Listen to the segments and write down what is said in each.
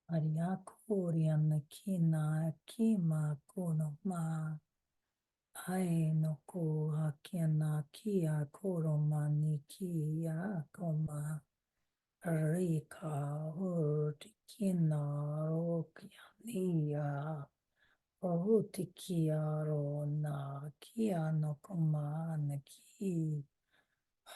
Ariakurian kina kima kono ma. Ai no ko hakiana kia koroma ni kia koma. Rika urtikina rokiania. Orutikiaro na kia no koma na ki.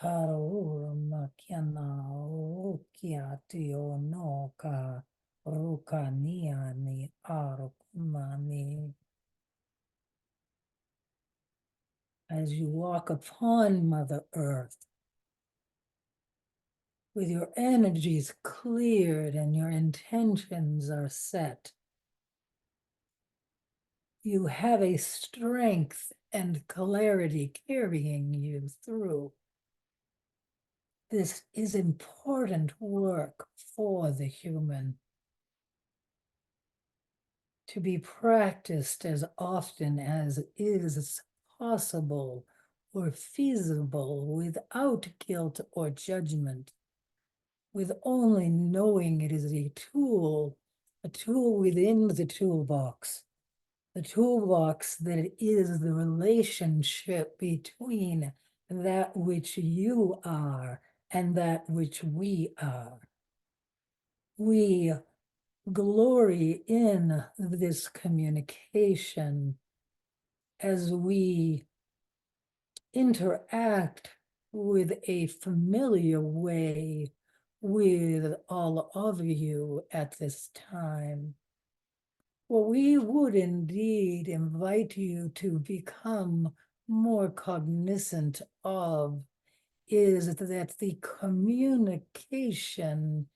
Harur makiana ukia tio no ka. Rukania ni arokumani. As you walk upon Mother Earth, with your energies cleared and your intentions are set, you have a strength and clarity carrying you through. This is important work for the human to be practiced as often as is possible or feasible without guilt or judgment, with only knowing it is a tool within the toolbox that is the relationship between that which you are and that which we are. We glory in this communication as we interact with a familiar way with all of you at this time. What we would indeed invite you to become more cognizant of is that the communication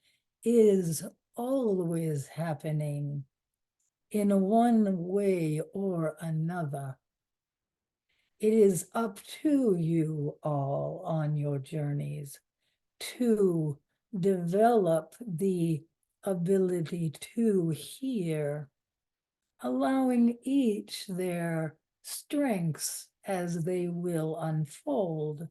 is always happening in one way or another. It is up to you all on your journeys to develop the ability to hear, allowing each their strengths as they will unfold.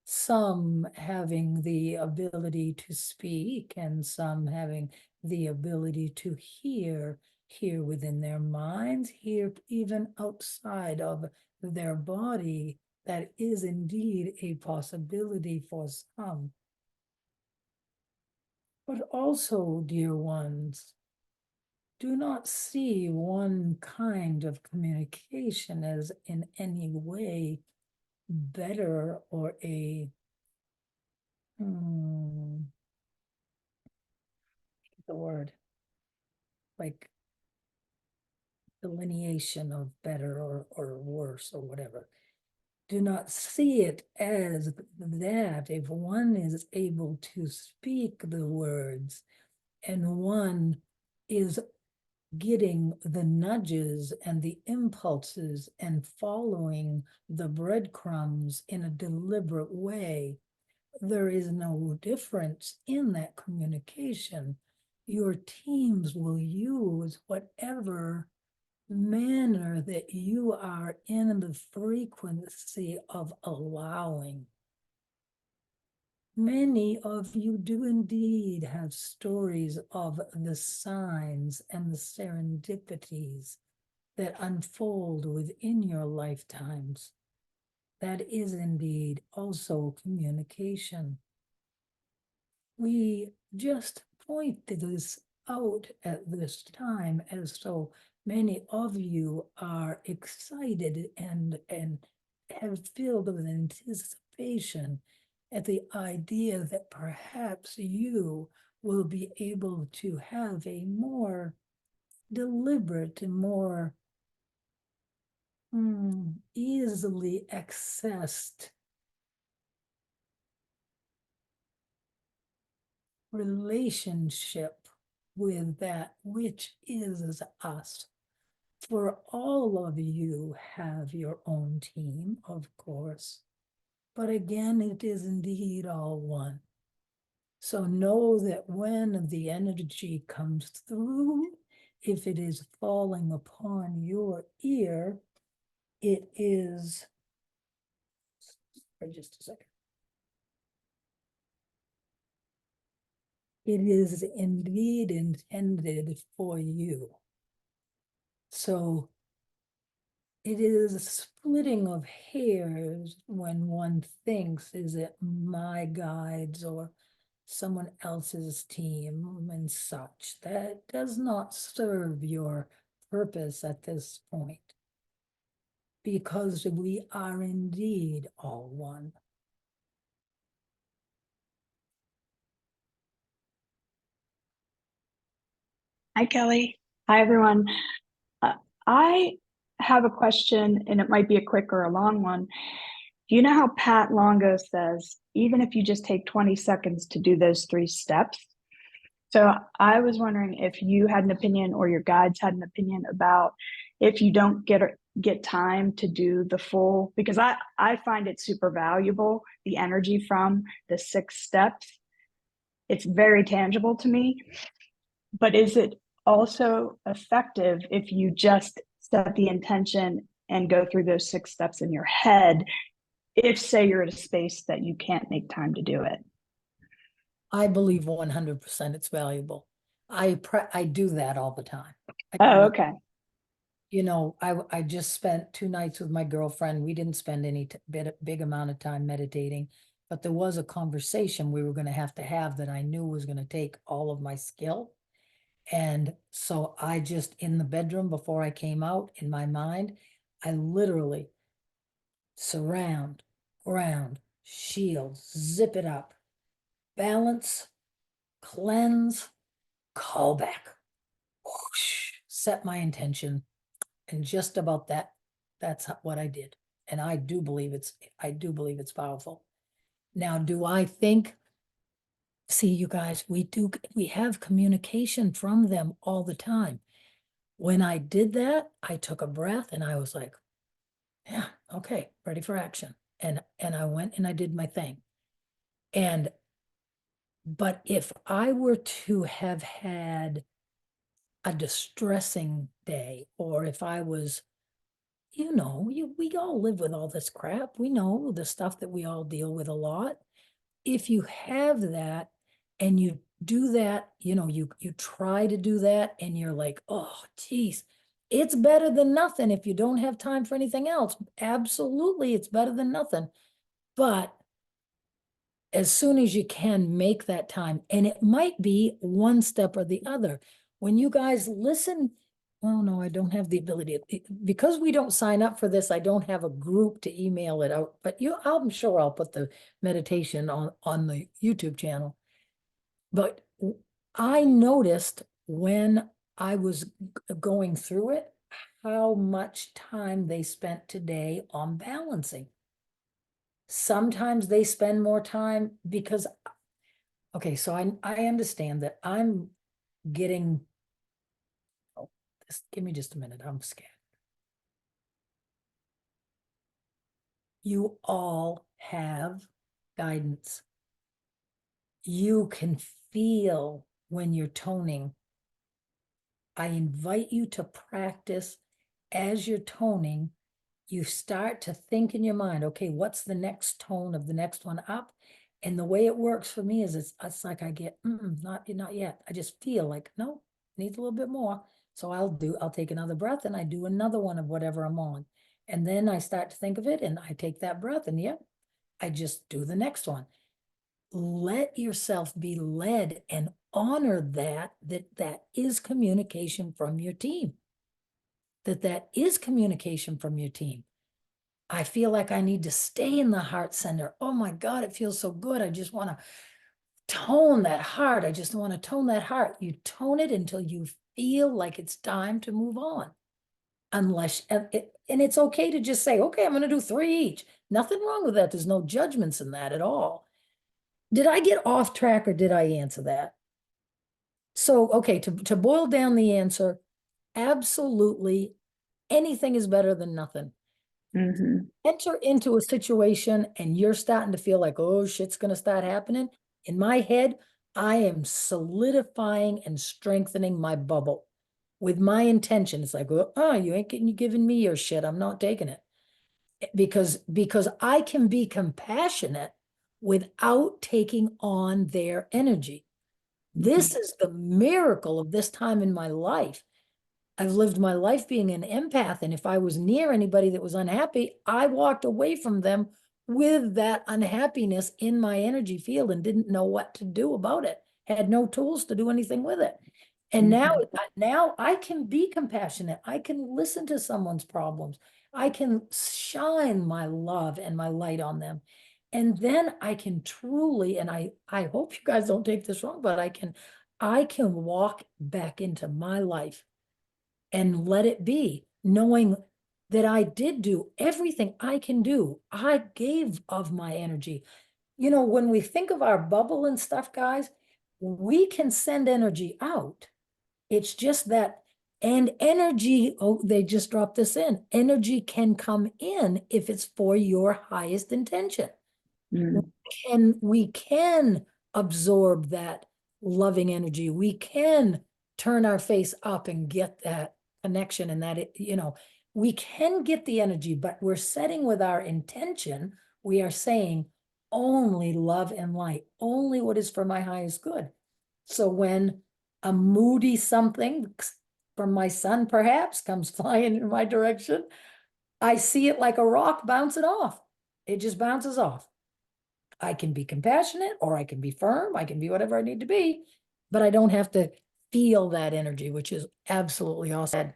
Some having the ability to speak and some having the ability to hear within their minds, hear even outside of their body. That is indeed a possibility for some. But also, dear ones, do not see one kind of communication as in any way better or a the word like delineation of better or worse or whatever. Do not see it as that. If one is able to speak the words and one is getting the nudges and the impulses and following the breadcrumbs in a deliberate way, there is no difference in that communication. Your teams will use whatever manner that you are in the frequency of allowing. Many of you do indeed have stories of the signs and the serendipities that unfold within your lifetimes. That is indeed also communication. We just pointed this out at this time as so many of you are excited and have filled with anticipation at the idea that perhaps you will be able to have a more deliberate and more easily accessed relationship with that which is us. For all of you have your own team, of course, but again, it is indeed all one. So know that when the energy comes through, if it is falling upon your ear, it is, for just a second. it is indeed intended for you. So it is a splitting of hairs when one thinks, is it my guides or someone else's team and such? That does not serve your purpose at this point, because we are indeed all one. Hi, Kelly. Hi, everyone. Uh, I have a question, and it might be a quick or a long one. You know how Pat Longo says, even if you just take 20 seconds to do those 3 steps? So I was wondering if you had an opinion or your guides had an opinion about if you don't get time to do the full, because I find it super valuable, the energy from the 6 steps. It's very tangible to me. But is it also effective if you just set the intention and go through those 6 steps in your head, if, say, you're at a space that you can't make time to do it? I believe 100% it's valuable. I do that all the time. Oh, okay. You know, I just spent 2 nights with my girlfriend. We didn't spend any big amount of time meditating, but there was a conversation we were going to have that I knew was going to take all of my skill. And so I just, in the bedroom before I came out, in my mind, I literally surround, ground, shield, zip it up, balance, cleanse, call back, whoosh, set my intention. And just about that, that's what I did. And I do believe it's powerful. Now, do I think, see, you guys, we have communication from them all the time. When I did that, I took a breath and I was like, yeah, okay, ready for action. And I went and I did my thing. And but if I were to have had a distressing day, or if I was, we all live with all this crap. We know the stuff that we all deal with a lot. If you have that and you do that, you try to do that and you're like, oh, geez, it's better than nothing if you don't have time for anything else. Absolutely, it's better than nothing. But as soon as you can, make that time. And it might be one step or the other. When you guys listen, oh no, I don't have the ability. Because we don't sign up for this, I don't have a group to email it out. But I'm sure I'll put the meditation on the YouTube channel. But I noticed when I was going through it, how much time they spent today on balancing. Sometimes they spend more time because, okay, so I understand that I'm getting, oh, give me just a minute, I'm scared. You all have guidance. You can feel when you're toning. I invite you to practice as you're toning. You start to think in your mind, okay, what's the next tone of the next one up? And the way it works for me is it's like I get, not yet. I just feel like, no, needs a little bit more. So I'll take another breath and I do another one of whatever I'm on. And then I start to think of it and I take that breath and I just do the next one. Let yourself be led and honor that is communication from your team. That is communication from your team. I feel like I need to stay in the heart center. Oh my God, it feels so good. I just want to tone that heart. I just want to tone that heart. You tone it until you feel like it's time to move on. Unless, and it's okay to just say, okay, I'm going to do 3 each. Nothing wrong with that. There's no judgments in that at all. Did I get off track or did I answer that? So, okay, to boil down the answer, absolutely anything is better than nothing. Mm-hmm. Enter into a situation and you're starting to feel like, oh, shit's going to start happening. In my head, I am solidifying and strengthening my bubble with my intention. It's like, oh, you ain't giving me your shit. I'm not taking it. Because I can be compassionate without taking on their energy. This is the miracle of this time in my life. I've lived my life being an empath, and if I was near anybody that was unhappy, I walked away from them with that unhappiness in my energy field and didn't know what to do about it. Had no tools to do anything with it. And now I can be compassionate. I can listen to someone's problems. I can shine my love and my light on them. And then I can truly, and I hope you guys don't take this wrong, but I can walk back into my life and let it be, knowing that I did do everything I can do. I gave of my energy. You know, when we think of our bubble and stuff, guys, we can send energy out. It's just that, and energy, oh, they just dropped this in. Energy can come in if it's for your highest intention. We can absorb that loving energy. We can turn our face up and get that connection and that, we can get the energy, but we're setting with our intention. We are saying only love and light, only what is for my highest good. So when a moody something from my son perhaps comes flying in my direction, I see it like a rock bouncing off. It just bounces off. I can be compassionate or I can be firm. I can be whatever I need to be, but I don't have to feel that energy, which is absolutely awesome.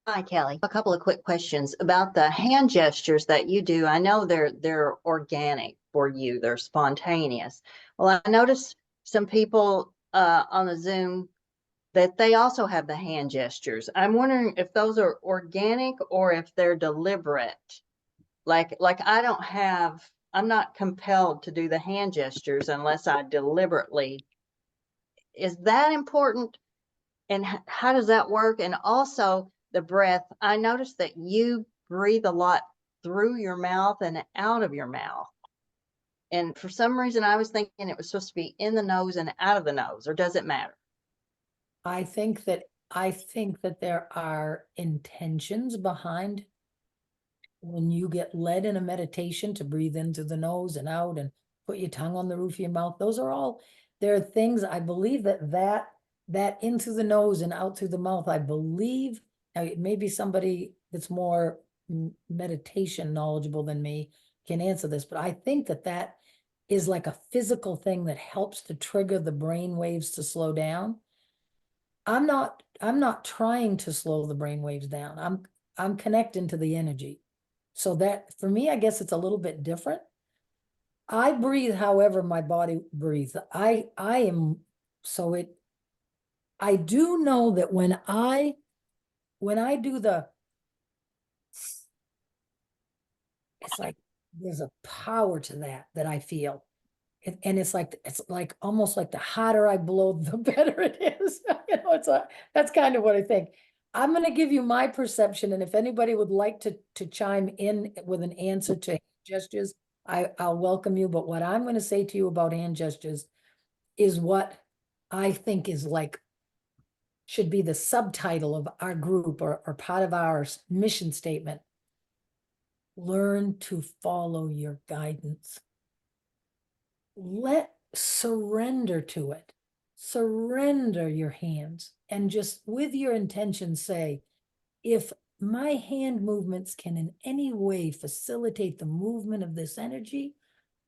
Hi, Kelly. A couple of quick questions about the hand gestures that you do. I know they're organic for you. They're spontaneous. Well, I noticed some people on the Zoom that they also have the hand gestures. I'm wondering if those are organic or if they're deliberate. Like I'm not compelled to do the hand gestures unless I deliberately. Is that important? And how does that work? And also the breath. I noticed that you breathe a lot through your mouth and out of your mouth. And for some reason, I was thinking it was supposed to be in the nose and out of the nose, or does it matter? I think that there are intentions behind when you get led in a meditation to breathe in through the nose and out and put your tongue on the roof of your mouth. Those are all, there are things, I believe that in through the nose and out through the mouth, I believe, maybe somebody that's more meditation knowledgeable than me can answer this, but I think that is like a physical thing that helps to trigger the brain waves to slow down. I'm not trying to slow the brain waves down. I'm connecting to the energy. So that for me, I guess it's a little bit different. I breathe however my body breathes. I am, so I do know that when I do it's like there's a power to that I feel. And it's like almost like the hotter I blow, the better it is. That's kind of what I think. I'm going to give you my perception, and if anybody would like to chime in with an answer to gestures, I'll welcome you. But what I'm going to say to you about hand gestures is what I think is like should be the subtitle of our group or part of our mission statement. Learn to follow your guidance. Surrender to it. Surrender your hands and just with your intention say, if my hand movements can in any way facilitate the movement of this energy,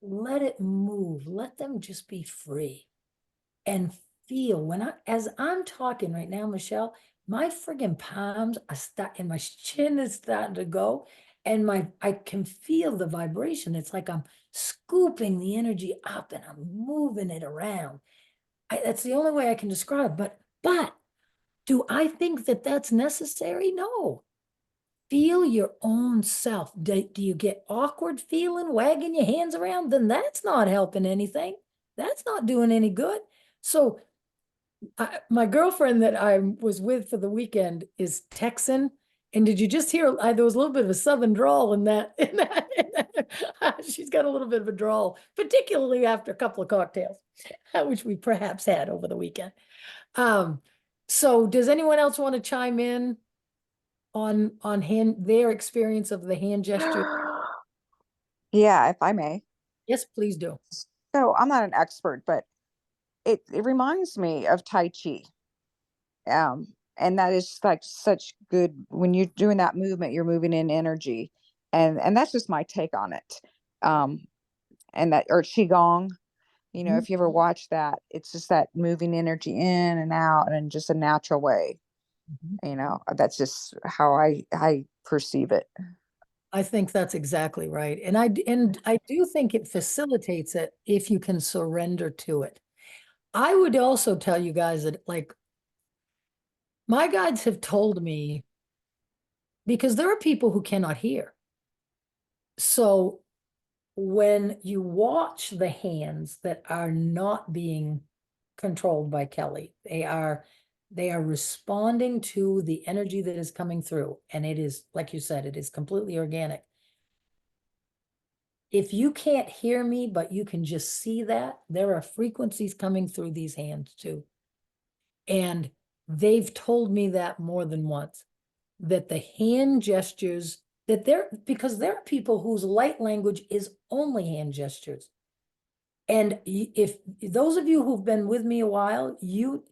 let it move. Let them just be free and feel as I'm talking right now, Michelle, my friggin' palms are stuck and my chin is starting to go and I can feel the vibration. It's like I'm scooping the energy up and I'm moving it around. That's the only way I can describe it. But do I think that that's necessary? No. Feel your own self. Do you get awkward feeling, wagging your hands around? Then that's not helping anything. That's not doing any good. So my girlfriend that I was with for the weekend is Texan. And did you just hear, there was a little bit of a Southern drawl in that. She's got a little bit of a drawl, particularly after a couple of cocktails, which we perhaps had over the weekend. So does anyone else want to chime in on their experience of the hand gesture? Yeah, if I may. Yes, please do. So I'm not an expert, but it reminds me of Tai Chi. And that is like such good when you're doing that movement, you're moving in energy. And that's just my take on it. And that or Qigong, you know, Mhm. if you ever watch that, it's just that moving energy in and out and in just a natural way. Mhm. You know, that's just how I perceive it. I think that's exactly right. And I do think it facilitates it if you can surrender to it. I would also tell you guys that, like, my guides have told me, because there are people who cannot hear. So when you watch the hands that are not being controlled by Kelly, they are responding to the energy that is coming through. And it is, like you said, it is completely organic. If you can't hear me, but you can just see that, there are frequencies coming through these hands too. And they've told me that more than once, that the hand gestures because there are people whose light language is only hand gestures. And if those of you who've been with me a while, you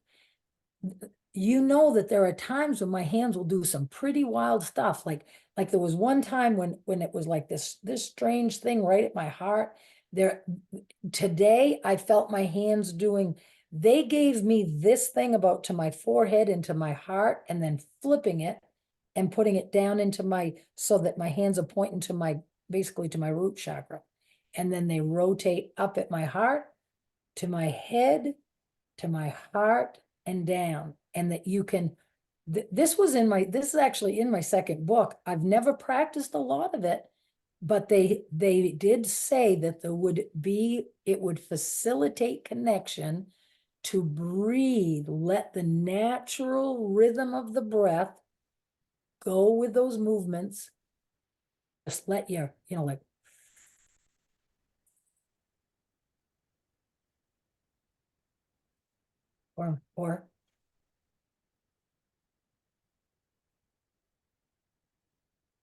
know that there are times when my hands will do some pretty wild stuff. Like there was one time when it was like this strange thing right at my heart. Today I felt my hands doing, they gave me this thing about to my forehead into my heart and then flipping it and putting it down into so that my hands are pointing to basically to my root chakra. And then they rotate up at my heart, to my head, to my heart, and down. And that you can, this is actually in my second book. I've never practiced a lot of it, but they did say that it would facilitate connection to breathe, let the natural rhythm of the breath go with those movements. Just let like, or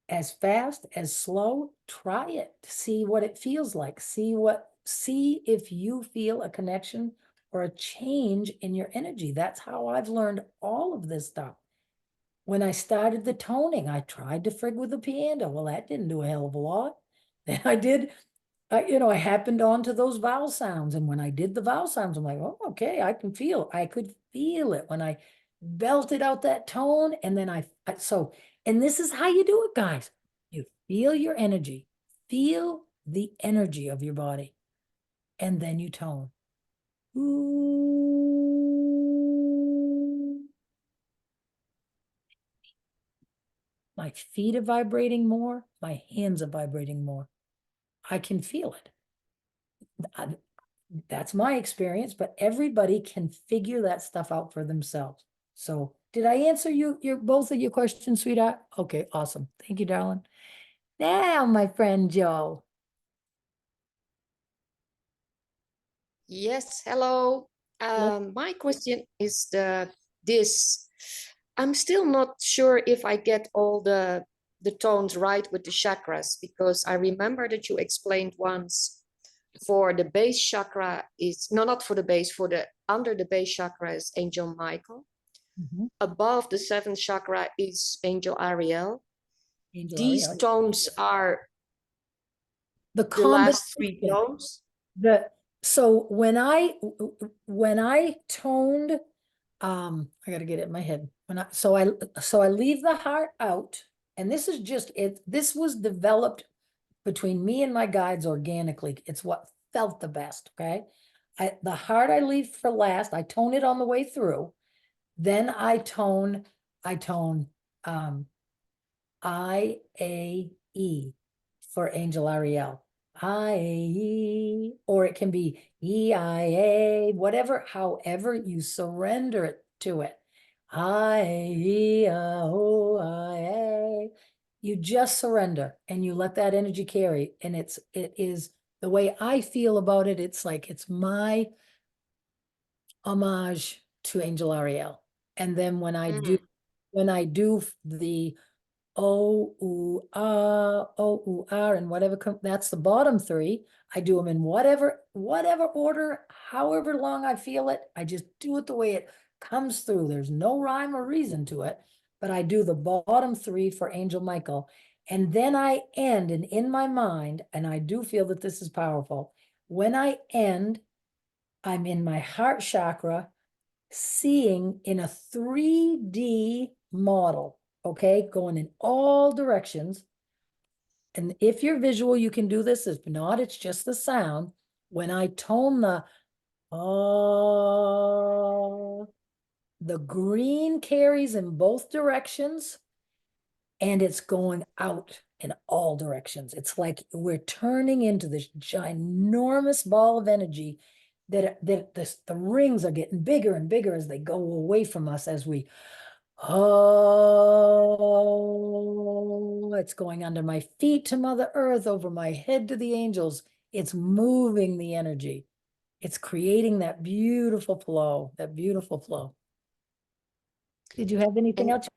as fast, as slow, try it. See what it feels like. See if you feel a connection or a change in your energy. That's how I've learned all of this stuff. When I started the toning, I tried to frig with the piano. Well, that didn't do a hell of a lot. Then I happened onto those vowel sounds. And when I did the vowel sounds, I'm like, oh, okay, I could feel it when I belted out that tone. And then and this is how you do it, guys. You feel your energy, feel the energy of your body, and then you tone. Ooh. My feet are vibrating more. My hands are vibrating more. I can feel it. That's my experience, but everybody can figure that stuff out for themselves. So did I answer both of your questions, sweetheart? Okay, awesome. Thank you, darling. Now, my friend Joe. Yes, hello. My question is this. I'm still not sure if I get all the tones right with the chakras, because I remember that you explained once for the base chakra is, no, not for the base, under the base chakra is Angel Michael. Mhm. Above the seventh chakra is Angel Ariel. Angel These Ariel. tones are The the last three combination. tones. So when I toned, I gotta get it in my head. So I leave the heart out, and this is just it. This was developed between me and my guides organically. It's what felt the best. Okay. The heart I leave for last. I tone it on the way through. Then I tone um I-A-E for Angel Ariel. I-A-E, or it can be E-I-A, however you surrender it to it. I-A-E-I-O-I-A. You just surrender and you let that energy carry. And it is the way I feel about it. It's like, it's my homage to Angel Ariel. And then when I do the oh, ooh, ah, oh, ooh, ah, and whatever, that's the bottom three. I do them in whatever order, however long I feel it. I just do it the way it comes through. There's no rhyme or reason to it, but I do the bottom three for Angel Michael. And then I end, and in my mind, and I do feel that this is powerful, when I end, I'm in my heart chakra, seeing in a 3D model, okay, going in all directions. And if you're visual, you can do this. If not, it's just the sound. When I tone the green carries in both directions, and it's going out in all directions. It's like we're turning into this ginormous ball of energy the rings are getting bigger and bigger as they go away from us as we, it's going under my feet to Mother Earth, over my head to the angels. It's moving the energy. It's creating that beautiful flow, that beautiful flow. Did you have anything And else?